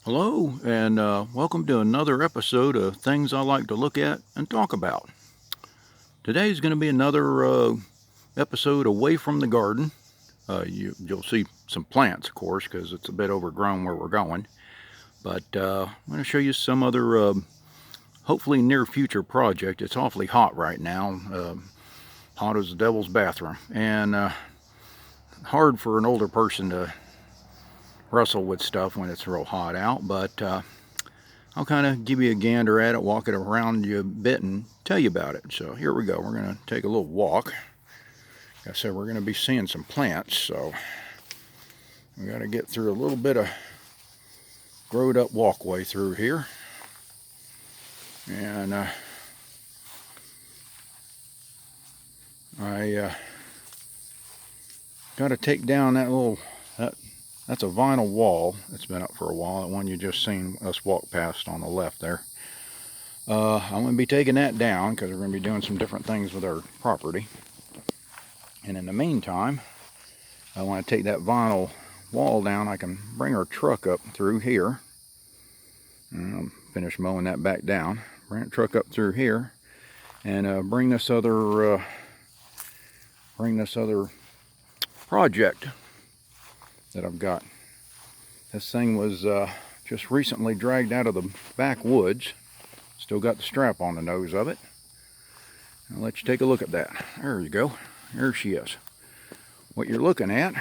Hello, and welcome to another episode of Things I Like to Look at and Talk About. Today's going to be another episode away from the garden. You'll see some plants, of course, because it's a bit overgrown where we're going. But I'm going to show you some other, hopefully near future project. It's awfully hot right now, hot as the devil's bathroom, and hard for an older person to wrestle with stuff when it's real hot out. But I'll kind of give you a gander at it, walk it around you a bit, and tell you about it. So here we go. We're going to take a little walk. Like I said, we're going to be seeing some plants, so we got to get through a little bit of growed up walkway through here. And I got to take down that little, that's a vinyl wall that's been up for a while, that one you just seen us walk past on the left there. I'm going to be taking that down because we're going to be doing some different things with our property. And in the meantime, I want to take that vinyl wall down. I can bring our truck up through here. And I'll finish mowing that back down. Bring the truck up through here and bring this other project that I've got. This thing was just recently dragged out of the backwoods. Still got the strap on the nose of it. I'll let you take a look at that. There you go. There she is. What you're looking at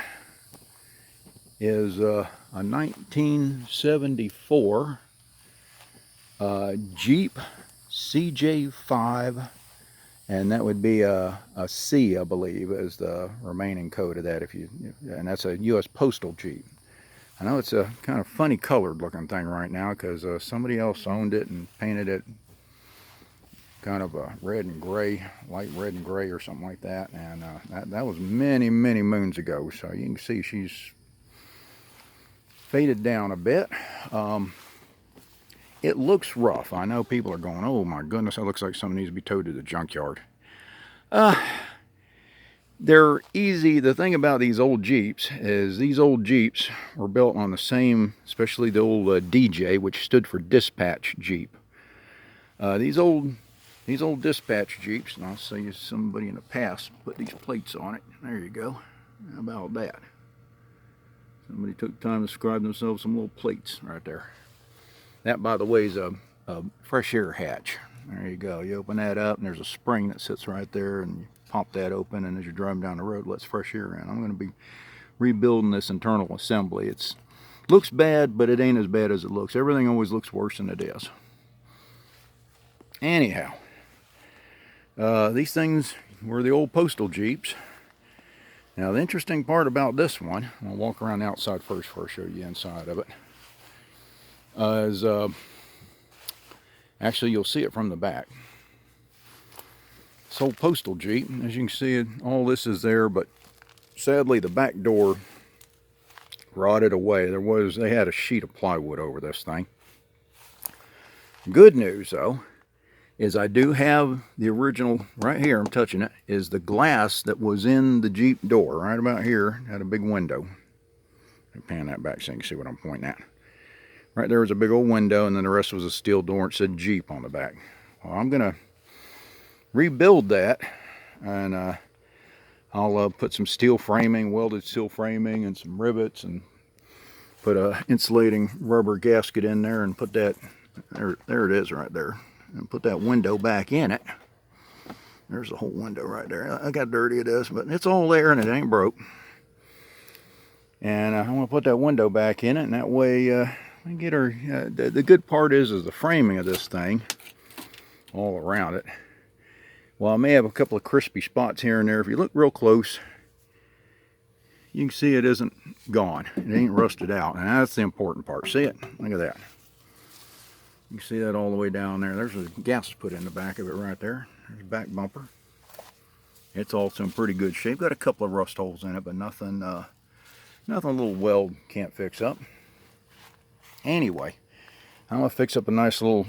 is a 1974 Jeep CJ5, and that would be a C, I believe, is the remaining code of that. And that's a U.S. Postal Jeep. I know it's a kind of funny colored looking thing right now because somebody else owned it and painted it kind of a red and gray, light red and gray or something like that. And that was many, many moons ago. So you can see she's faded down a bit. It looks rough. I know people are going, oh my goodness, that looks like something needs to be towed to the junkyard. They're easy. The thing about these old Jeeps is these old Jeeps were built on the same, especially the old DJ, which stood for dispatch Jeep. These old dispatch Jeeps, and I'll see somebody in the past put these plates on it. There you go. How about that? Somebody took time to describe themselves some little plates right there. That, by the way, is a fresh air hatch. There you go. You open that up, and there's a spring that sits right there, and you pop that open, and as you're driving down the road, lets fresh air in. I'm going to be rebuilding this internal assembly. It looks bad, but it ain't as bad as it looks. Everything always looks worse than it is. Anyhow, these things were the old postal Jeeps. Now, the interesting part about this one, I'll walk around the outside first before I show you the inside of it, is actually you'll see it from the back. This old postal Jeep, as you can see, all this is there, but sadly the back door rotted away. They had a sheet of plywood over this thing. Good news though is I do have the original right here. I'm touching it. Is the glass that was in the Jeep door right about here. Had a big window. Let me pan that back so you can see what I'm pointing at. Right there was a big old window, and then the rest was a steel door. And it said Jeep on the back. Well, I'm gonna rebuild that, and I'll put some steel framing, welded steel framing, and some rivets, and put a insulating rubber gasket in there, and put that there it is right there, and put that window back in it. There's the whole window right there. Look how dirty it is, but it's all there and it ain't broke. And I'm gonna put that window back in it, and that way we get our. The good part is the framing of this thing all around it. Well, I may have a couple of crispy spots here and there. If you look real close, you can see it isn't gone. It ain't rusted out. And that's the important part. See it? Look at that. You can see that all the way down there. There's a gasket put in the back of it right there. There's a back bumper. It's also in pretty good shape. Got a couple of rust holes in it, but nothing a little weld can't fix up. Anyway, I'm going to fix up a nice little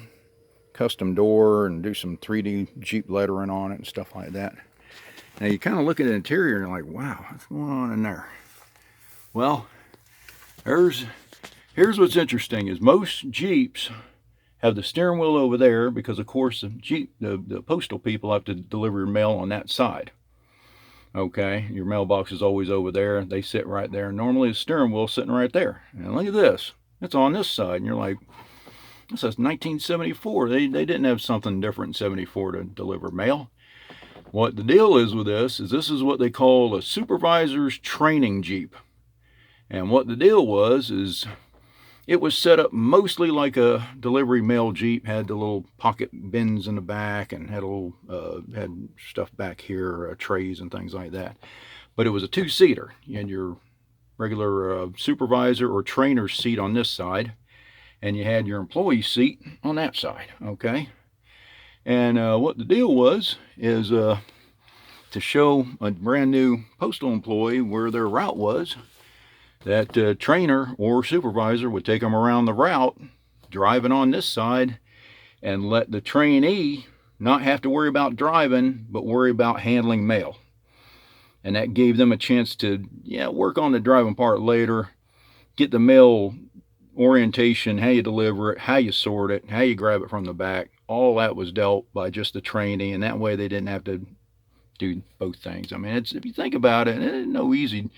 custom door and do some 3D Jeep lettering on it and stuff like that. Now you kind of look at the interior and you're like, wow, what's going on in there? Well, there's Here's what's interesting is most Jeeps have the steering wheel over there because, of course, the postal people have to deliver your mail on that side. Okay, your mailbox is always over there. They sit right there. Normally, the steering wheel's sitting right there. And look at this. It's on this side. And you're like, this is 1974. They didn't have something different in 74 to deliver mail. What the deal is with this is what they call a supervisor's training Jeep. And what the deal was is it was set up mostly like a delivery mail Jeep. Had the little pocket bins in the back and had a little had stuff back here, trays and things like that. But it was a two-seater. You had your regular supervisor or trainer seat on this side, and you had your employee seat on that side. Okay. And what the deal was is to show a brand new postal employee where their route was, that trainer or supervisor would take them around the route, driving on this side, and let the trainee not have to worry about driving, but worry about handling mail. And that gave them a chance to, work on the driving part later, get the mail orientation, how you deliver it, how you sort it, how you grab it from the back. All that was dealt by just the trainee, and that way they didn't have to do both things. I mean, if you think about it, ain't no easy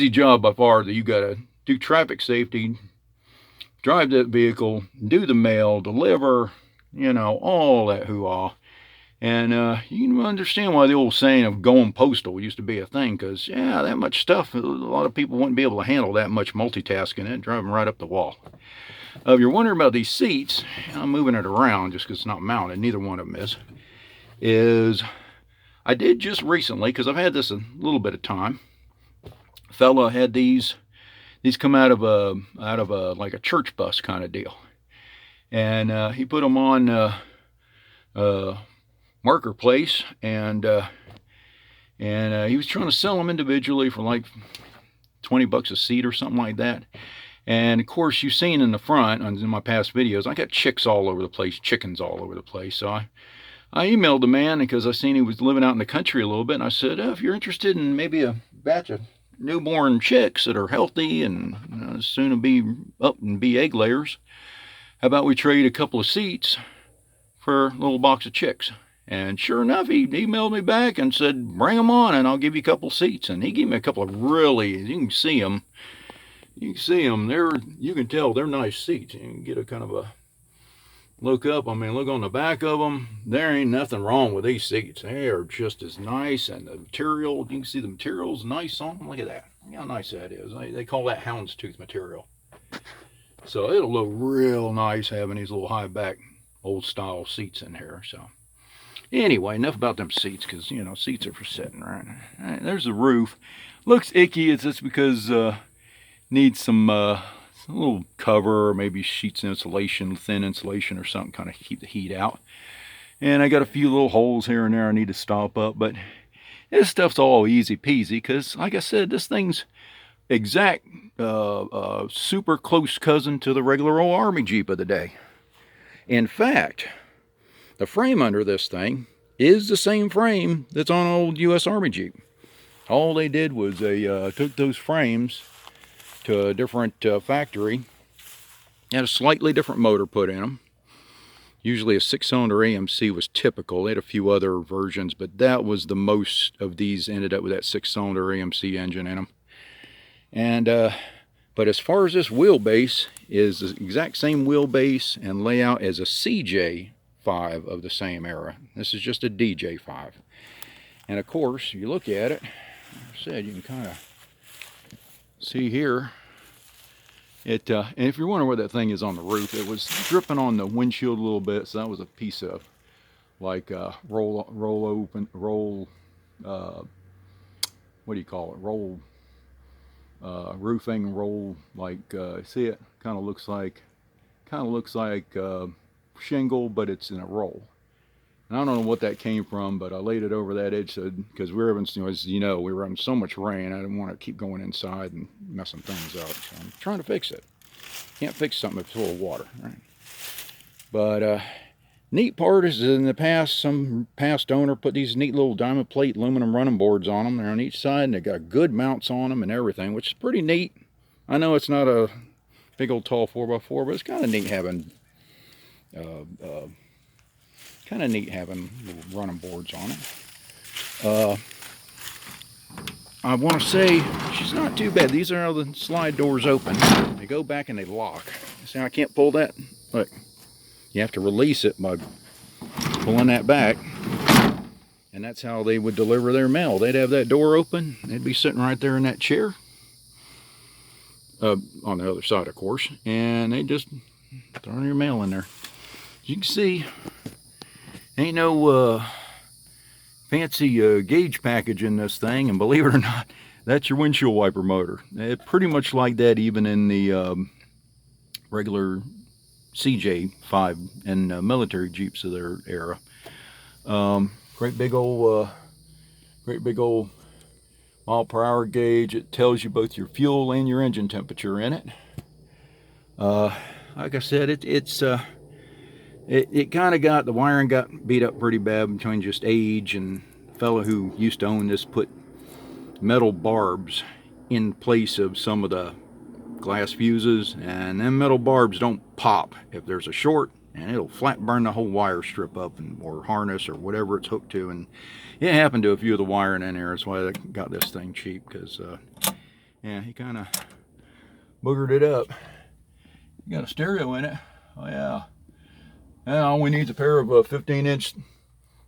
job by far that you got to do traffic safety, drive that vehicle, do the mail, deliver, all that hoo-ha. And you can understand why the old saying of going postal used to be a thing, because, that much stuff, a lot of people wouldn't be able to handle that much multitasking. It'd drive them right up the wall. If you're wondering about these seats, I'm moving it around just because it's not mounted, neither one of them is I did just recently, because I've had this a little bit of time, fella had these come out of a like a church bus kind of deal, and he put them on Marketplace, and he was trying to sell them individually for like $20 a seat or something like that. And of course, you've seen in the front in my past videos, I got chickens all over the place. So I emailed the man because I seen he was living out in the country a little bit, and I said, if you're interested in maybe a batch of newborn chicks that are healthy and soon to be up and be egg layers, how about we trade a couple of seats for a little box of chicks? And sure enough, he emailed me back and said, bring them on and I'll give you a couple of seats. And he gave me a couple of really, you can see them, you can tell they're nice seats. You can get a kind of a look up. I mean, look on the back of them. There ain't nothing wrong with these seats. They are just as nice, and the material, you can see the material's nice on them. Look at that. Look how nice that is. They call that houndstooth material. So it'll look real nice having these little high back old style seats in here. So anyway, enough about them seats, because seats are for sitting, right? All right, there's the roof. Looks icky. It's just because needs some a little cover, or maybe sheets insulation, thin insulation or something, kind of keep the heat out. And I got a few little holes here and there I need to stop up, but this stuff's all easy peasy, because like I said, this thing's exact super close cousin to the regular old Army Jeep of the day. In fact, the frame under this thing is the same frame that's on an old U.S. Army Jeep. All they did was they took those frames to a different factory, had a slightly different motor put in them. Usually a 6-cylinder AMC was typical. They had a few other versions, but that was the most of these ended up with that 6-cylinder AMC engine in them. And but as far as this wheelbase, is the exact same wheelbase and layout as a CJ5 of the same era. This is just a DJ5. And of course, you look at it, like I said, you can kind of see here, and if you're wondering where that thing is on the roof, it was dripping on the windshield a little bit, so that was a piece of like roll what do you call it, roll roofing, roll, like see it kind of looks like shingle, but it's in a roll. And I don't know what that came from, but I laid it over that edge, so, because we were having, as you know, we were having so much rain, I didn't want to keep going inside and messing things up. So I'm trying to fix it. Can't fix something if it's full of water, right? But neat part is, in the past, some past owner put these neat little diamond plate aluminum running boards on them. They're on each side, and they got good mounts on them and everything, which is pretty neat. I know it's not a big old tall 4x4, but it's kind of neat having little running boards on it. I want to say she's not too bad. These are how the slide doors open. They go back and they lock. See, I can't pull that. Look, you have to release it by pulling that back. And that's how they would deliver their mail. They'd have that door open. They'd be sitting right there in that chair. On the other side, of course. And they just throw your mail in there. As you can see, ain't no fancy gauge package in this thing, and believe it or not, that's your windshield wiper motor. It's pretty much like that even in the regular CJ5 and military Jeeps of their era. Great big old mile per hour gauge. It tells you both your fuel and your engine temperature in it. Like I said, it kind of got, the wiring got beat up pretty bad between just age, and the fellow who used to own this put metal barbs in place of some of the glass fuses, and them metal barbs don't pop if there's a short, and it'll flat burn the whole wire strip up, or harness or whatever it's hooked to. And it happened to a few of the wiring in there. That's why they got this thing cheap, because yeah, he kind of boogered it up. You got a stereo in it. Oh yeah. Now all we need is a pair of 15-inch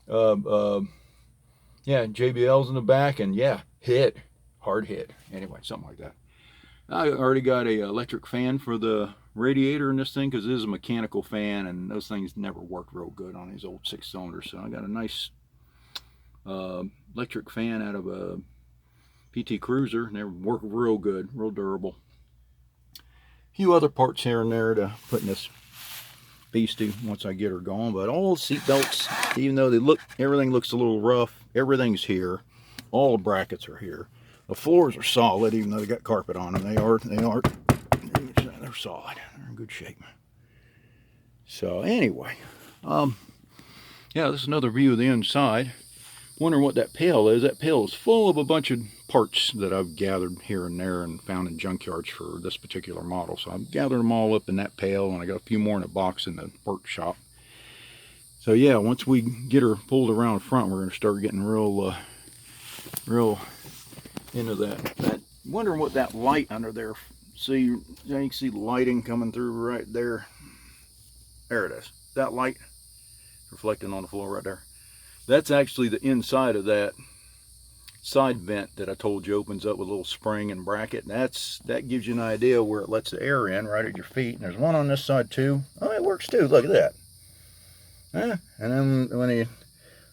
JBLs in the back, and yeah, hard hit. Anyway, something like that. I already got a electric fan for the radiator in this thing, because this is a mechanical fan, and those things never work real good on these old 6-cylinders. So I got a nice electric fan out of a PT Cruiser. They work real good, real durable. A few other parts here and there to put in this beastie once I get her going, but all the seat belts, even though everything looks a little rough, everything's here. All the brackets are here. The floors are solid, even though they got carpet on them. They're solid. They're in good shape. So anyway, yeah, this is another view of the inside. Wondering what that pail is. That pail is full of a bunch of parts that I've gathered here and there and found in junkyards for this particular model. So I've gathered them all up in that pail, and I got a few more in a box in the workshop. So yeah, once we get her pulled around the front, we're going to start getting real into that. Wondering what that light under there. See, you can see lighting coming through right there. There it is. That light reflecting on the floor right there. That's actually the inside of that side vent that I told you opens up with a little spring and bracket. That gives you an idea where it lets the air in right at your feet. And there's one on this side too. Oh, it works too. Look at that. And then when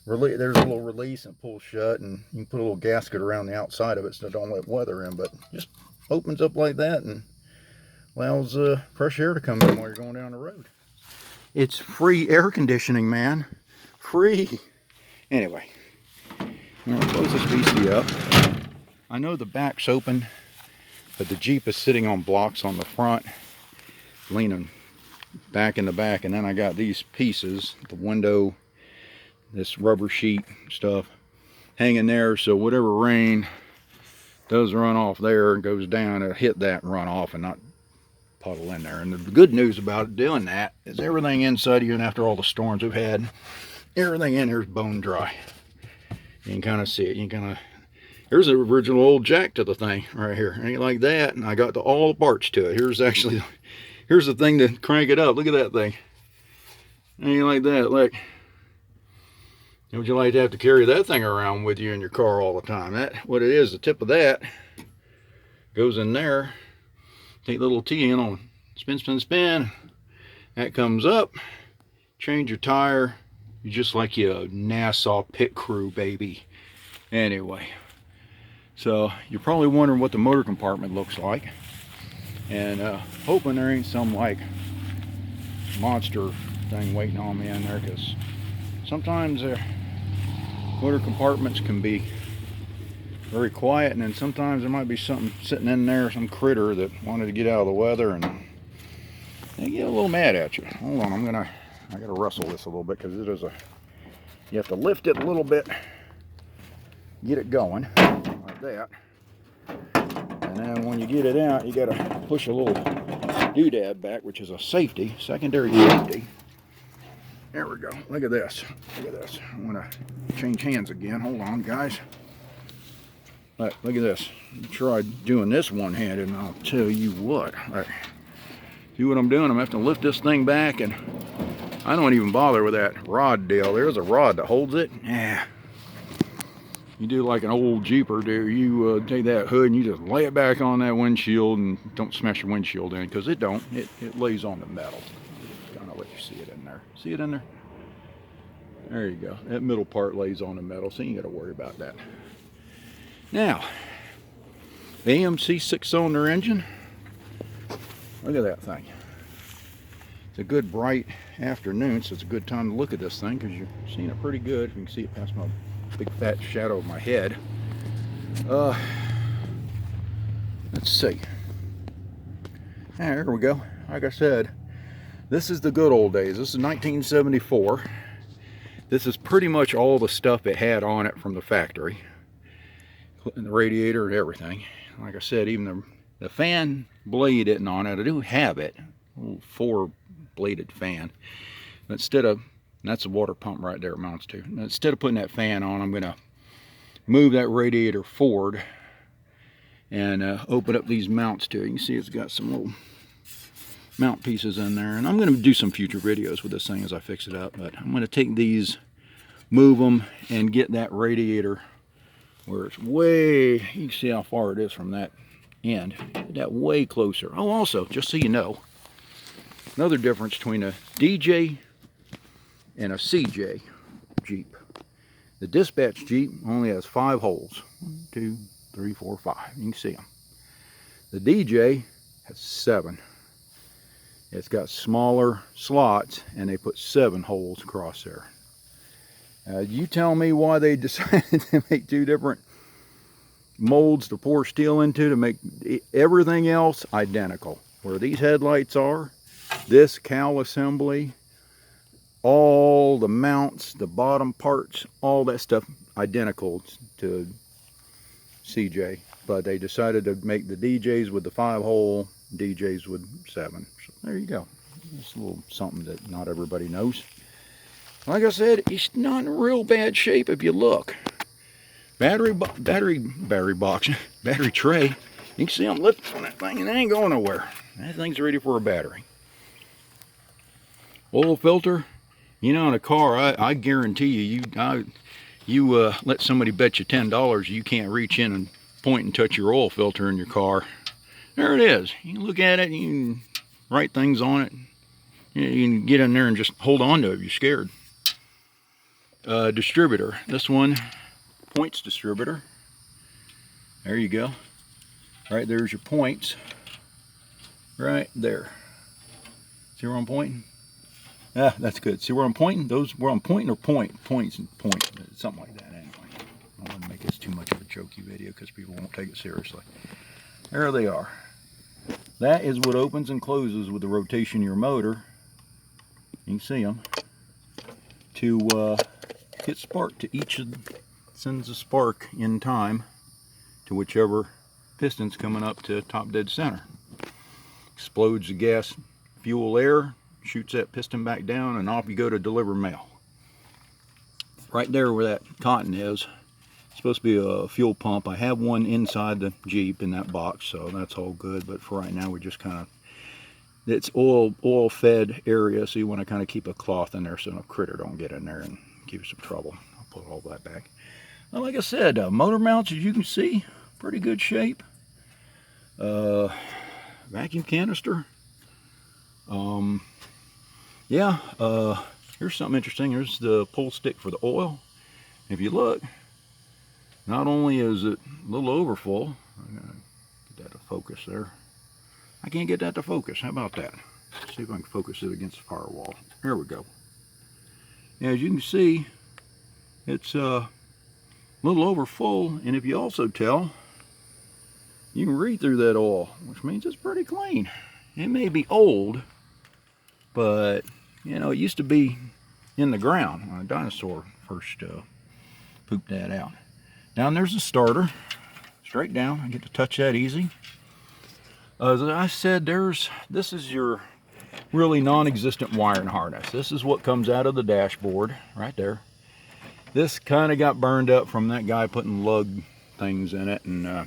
there's a little release and pulls shut, and you can put a little gasket around the outside of it so don't let weather in. But just opens up like that and allows fresh air to come in while you're going down the road. It's free air conditioning, man. Free. Anyway, I'm going to close this beastie up. I know the back's open, but the Jeep is sitting on blocks on the front, leaning back in the back, and then I got these pieces, the window, this rubber sheet stuff hanging there, so whatever rain does run off there and goes down, it'll hit that and run off and not puddle in there. And the good news about doing that is everything inside, even after all the storms we've had, everything in here is bone dry. You can kind of see it. Here's the original old jack to the thing right here. Ain't like that. And I got all the parts to it. Here's the thing to crank it up. Look at that thing. Ain't like that. Look. Would you like to have to carry that thing around with you in your car all the time? What it is, the tip of that goes in there. Take the little T in on spin, spin, spin. That comes up. Change your tire. You're just like your Nassau pit crew, baby. Anyway, so you're probably wondering what the motor compartment looks like, and hoping there ain't some like monster thing waiting on me in there, because sometimes motor compartments can be very quiet, and then sometimes there might be something sitting in there, some critter that wanted to get out of the weather, and they get a little mad at you. Hold on, I gotta wrestle this a little bit, because you have to lift it a little bit, get it going like that, and then when you get it out, you gotta push a little doodad back, which is a safety, secondary safety. There we go. Look at this. Look at this. I want to change hands again. Hold on, guys. Look at this. Try doing this one-handed, and I'll tell you what. See what I'm doing? I'm going to have to lift this thing back, and I don't even bother with that rod deal. There's a rod that holds it. Yeah. You do like an old Jeeper, do you take that hood and you just lay it back on that windshield and don't smash your windshield in, because it don't. It lays on the metal. I'm gonna let you see it in there. See it in there? There you go. That middle part lays on the metal, so you ain't got to worry about that. Now, the AMC 6-cylinder engine. Look at that thing. It's a good bright afternoon, so it's a good time to look at this thing because you're seeing it pretty good. You can see it past my big fat shadow of my head. Let's see. There we go. Like I said, this is the good old days. This is 1974. This is pretty much all the stuff it had on it from the factory, and the radiator and everything. Like I said, even the fan blade isn't on it. I do have it, a little 4-bladed fan. But instead of, and that's the water pump right there it mounts to. Instead of putting that fan on, I'm going to move that radiator forward and open up these mounts to it. You can see it's got some little mount pieces in there, and I'm going to do some future videos with this thing as I fix it up. But I'm going to take these, move them, and get that radiator where it's way, you can see how far it is from that end, get that way closer. Oh, also, just so you know, another difference between a DJ and a CJ Jeep. The dispatch Jeep only has 5 holes. 1, 2, 3, 4, 5. You can see them. The DJ has 7. It's got smaller slots, and they put 7 holes across there. You tell me why they decided to make 2 different molds to pour steel into to make everything else identical. Where these headlights are, this cowl assembly, all the mounts, the bottom parts, all that stuff identical to CJ. But they decided to make the DJs with the 5-hole, DJs with 7. So there you go. Just a little something that not everybody knows. Like I said, it's not in real bad shape if you look. Battery box, battery tray. You can see I'm lifting on that thing and it ain't going nowhere. That thing's ready for a battery. Oil filter. You know, in a car, I guarantee you let somebody bet you $10 you can't reach in and point and touch your oil filter in your car. There it is. You can look at it and you can write things on it. You can get in there and just hold on to it if you're scared. Distributor. This one, points distributor. There you go. Right there's your points. Right there. See where I'm pointing? Ah, that's good. See where I'm pointing? Those where I'm pointing or points and point. Something like that anyway. I don't want to make this too much of a jokey video because people won't take it seriously. There they are. That is what opens and closes with the rotation of your motor. You can see them. To get spark to each of them, sends a spark in time to whichever piston's coming up to top dead center. Explodes the gas, fuel, air, shoots that piston back down, and off you go to deliver mail. Right there where that cotton is, it's supposed to be a fuel pump. I have one inside the Jeep in that box, so that's all good. But for right now, we just kind of, it's oil fed area, so you want to kind of keep a cloth in there so no critter don't get in there and give you some trouble. I'll put all that back. Well, like I said, motor mounts, as you can see, pretty good shape. Vacuum canister. Here's something interesting. Here's the pull stick for the oil. If you look, not only is it a little overfull, I'm gonna get that to focus there. I can't get that to focus. How about that? Let's see if I can focus it against the firewall. There we go. As you can see, it's a little overfull, and if you also tell, you can read through that oil, which means it's pretty clean. It may be old, but you know, it used to be in the ground when a dinosaur first pooped that out. Down there's the starter, straight down. I get to touch that easy. As I said, this is your really non-existent wiring harness. This is what comes out of the dashboard right there. This kind of got burned up from that guy putting lug things in it, and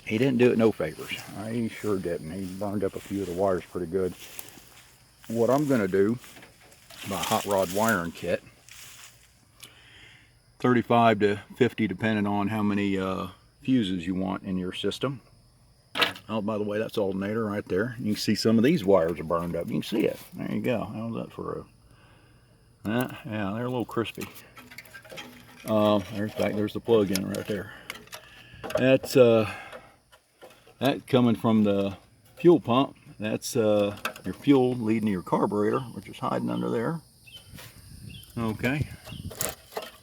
he didn't do it no favors. He sure didn't. He burned up a few of the wires pretty good. What I'm going to do, my hot rod wiring kit, 35 to 50 depending on how many fuses you want in your system. Oh, by the way, that's alternator right there. You can see some of these wires are burned up. You can see it. There you go. How's that for a... yeah, they're a little crispy. There's the plug-in right there. That's that coming from the fuel pump. That's your fuel leading to your carburetor, which is hiding under there. Okay.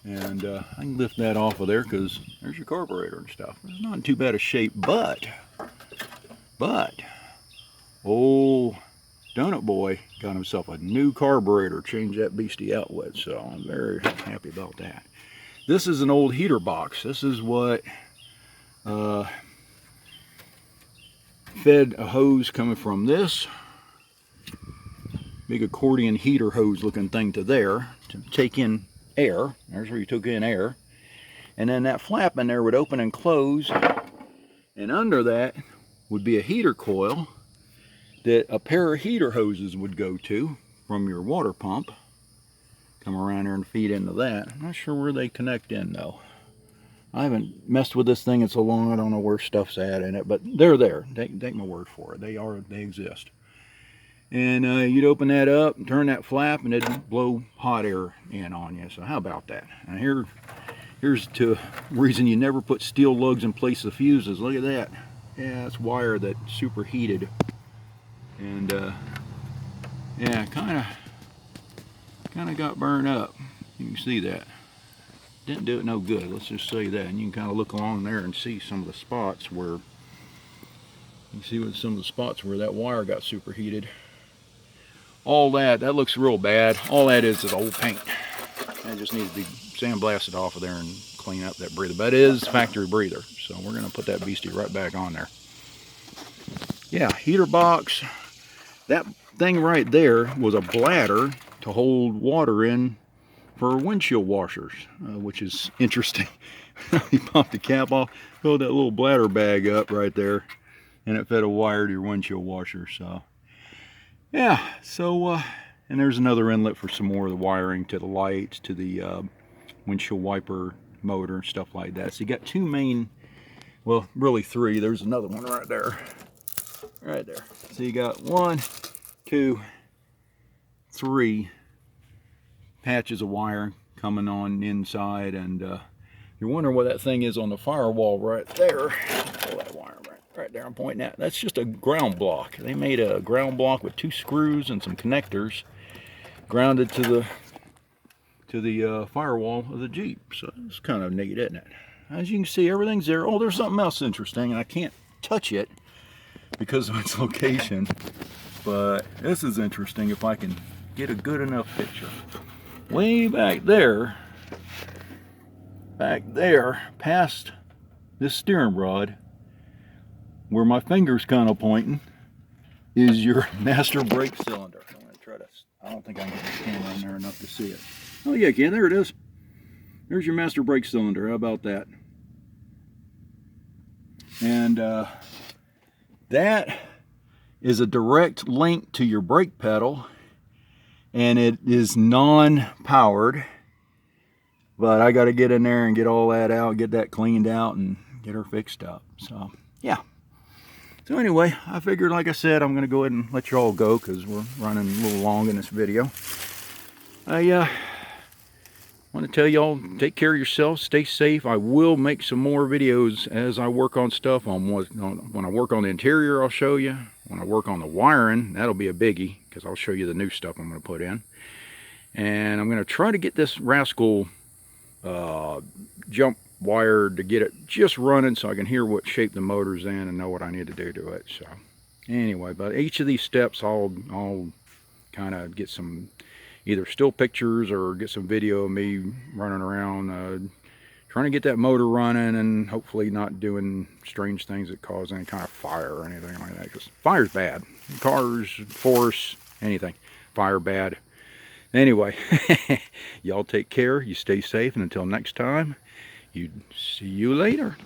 And I can lift that off of there because there's your carburetor and stuff. It's not in too bad a shape, but old Donut Boy got himself a new carburetor, changed that beastie out with, so I'm very happy about that. This is an old heater box. This is what fed a hose coming from this big accordion heater hose looking thing to there to take in air. There's where you took in air. And then that flap in there would open and close, and under that would be a heater coil that a pair of heater hoses would go to from your water pump. Come around here and feed into that. I'm not sure where they connect in though. I haven't messed with this thing in so long, I don't know where stuff's at in it, but they're there. Take my word for it. They exist. And you'd open that up and turn that flap and it'd blow hot air in on you. So how about that? And here's to a reason you never put steel lugs in place of fuses. Look at that. Yeah, it's wire that superheated. And yeah, kind of got burned up. You can see that. Didn't do it no good, let's just say that. And you can kind of look along there and see some of the spots where that wire got superheated. All that looks real bad. All that is old paint. That just needs to be sandblasted off of there and clean up that breather. But it is factory breather, so we're going to put that beastie right back on there. Yeah, heater box. That thing right there was a bladder to hold water in for windshield washers, which is interesting. You pop the cap off, fill that little bladder bag up right there, and it fed a wire to your windshield washer. So yeah, so and there's another inlet for some more of the wiring to the lights, to the windshield wiper motor and stuff like that. So you got two main, well really three. There's another one right there. So you got 1, 2, 3 patches of wire coming on inside, and you're wondering what that thing is on the firewall right there. Pull that wire right there I'm pointing at. That's just a ground block. They made a ground block with 2 screws and some connectors grounded to the firewall of the Jeep. So it's kind of neat, isn't it? As you can see, everything's there. Oh, there's something else interesting, and I can't touch it because of its location, but this is interesting if I can get a good enough picture. Way back there, past this steering rod, where my finger's kind of pointing, is your master brake cylinder. I'm going to try to, I don't think I can get the camera in there enough to see it. Oh yeah, can. There it is. There's your master brake cylinder. How about that? And that is a direct link to your brake pedal, and it is non-powered, but I got to get in there and get all that out, get that cleaned out, and get her fixed up. So yeah, so anyway, I figured, like I said, I'm going to go ahead and let you all go because we're running a little long in this video. I want to tell y'all, take care of yourselves, stay safe. I will make some more videos as I work on stuff. When I work on the interior, I'll show you. When I work on the wiring, that'll be a biggie because I'll show you the new stuff I'm going to put in. And I'm going to try to get this rascal jump wire to get it just running so I can hear what shape the motor's in and know what I need to do to it. So anyway, but each of these steps I'll kind of get some either still pictures or get some video of me running around trying to get that motor running and hopefully not doing strange things that cause any kind of fire or anything like that, because fire's bad. Cars, force, anything. Fire bad. Anyway, y'all take care, you stay safe, and until next time, see you later.